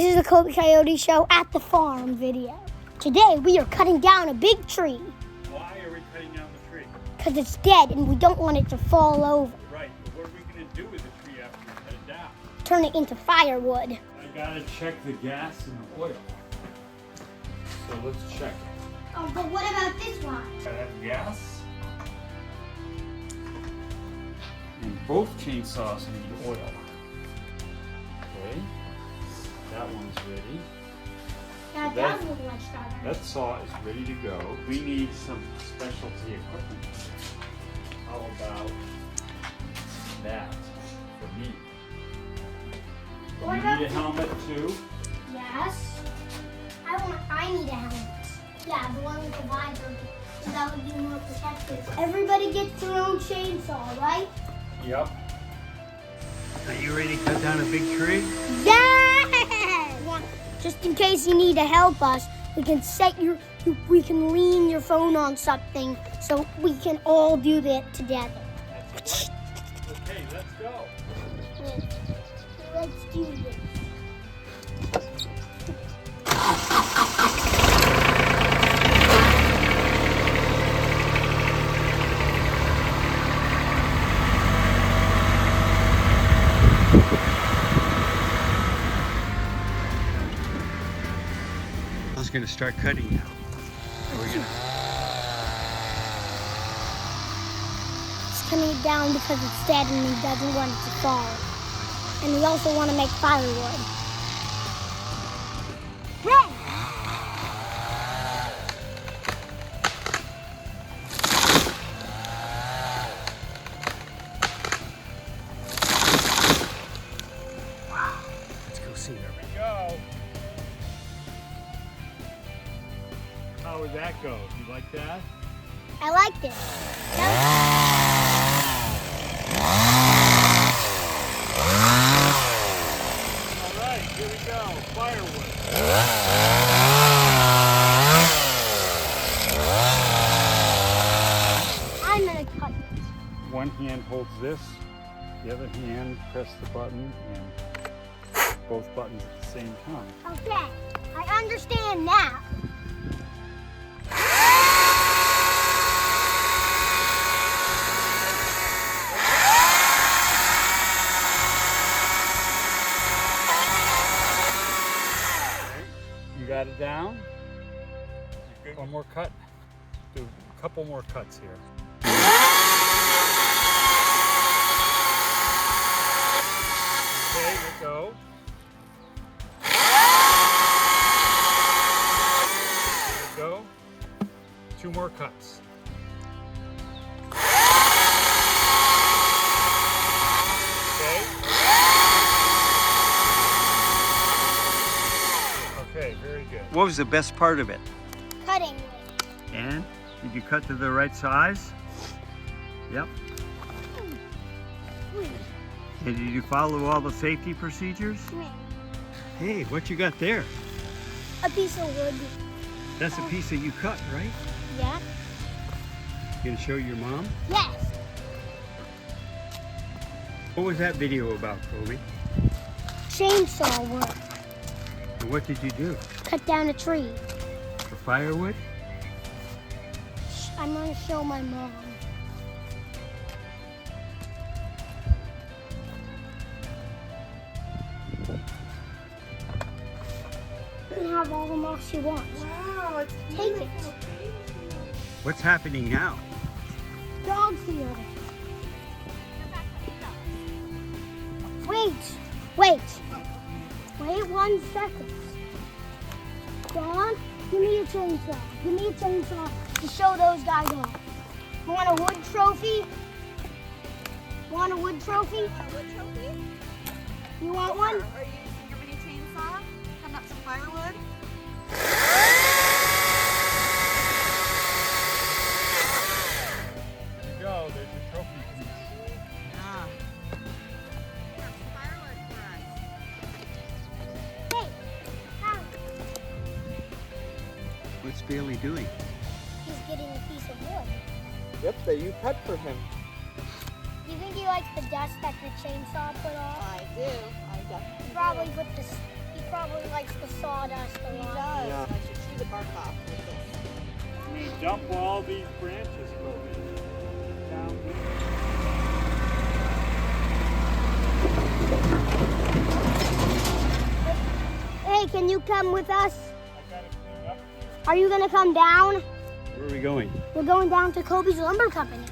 This is the Coyote Show at the farm video. Today we are cutting down a big tree. Why are we cutting down the tree? Because it's dead and we don't want it to fall over. Right, but what are we going to do with the tree after we cut it down? Turn it into firewood. I got to check the gas and the oil. So let's check it. Oh, but what about this one? I have gas. And both chainsaws need oil. Okay. That one's ready. Yeah, So that look like starter. that saw is ready to go. We need some specialty equipment. How about that for me? What You about need a helmet too? Yes. I need a helmet. Yeah, the one with the visor. So that would be more protective. Everybody gets their own chainsaw, right? Yep. Are you ready to cut down a big tree? Yeah! Just in case you need to help us, we can we can lean your phone on something so we can all do that together. That's right. Okay, let's go. Let's do this. I was going to start cutting now. It's cutting it down because it's dead and he doesn't want it to fall. And we also want to make firewood. Red! Wow. Let's go see. There we go. How would that go? You like that? I like this. All right, here we go. Firewood. I'm going to cut it. One hand holds this, the other hand press the button, and both buttons at the same time. Okay, I understand now. You got it down? One more cut. Do a couple more cuts here. Okay, here we go. There we go. Two more cuts. Okay. Okay, very good. What was the best part of it? Cutting. And did you cut to the right size? Yep. And did you follow all the safety procedures? Hey, what you got there? A piece of wood. That's a piece that you cut, right? Yeah? You gonna show your mom? Yes. What was that video about, Kobe? Chainsaw work. And what did you do? Cut down a tree. For firewood? I'm going to show my mom. You can have all the moss she wants. Wow, it's Take it. What's happening now? Dog's here. Wait 1 second. Dawn, give me a chainsaw. Give me a chainsaw to show those guys off. You want a wood trophy? Want a wood trophy? a wood trophy? You want one? Are you using your mini chainsaw? Cutting up some firewood? There you go, there's your trophy piece. Yeah. Some firewood for us. Hey, Howard, What's Bailey doing? he's getting a piece of wood. Yep, that you cut for him. Do you think he likes the dust that the chainsaw put off? I do. I definitely Probably do. put this. He probably likes the sawdust a He lot. does. Yeah. I should chew the bark off with this. I mean, dump all these branches, Kobe. Down there. Hey, can you come with us? I gotta clean up here. Are you gonna come down? Where are we going? We're going down to Kobe's Lumber Company.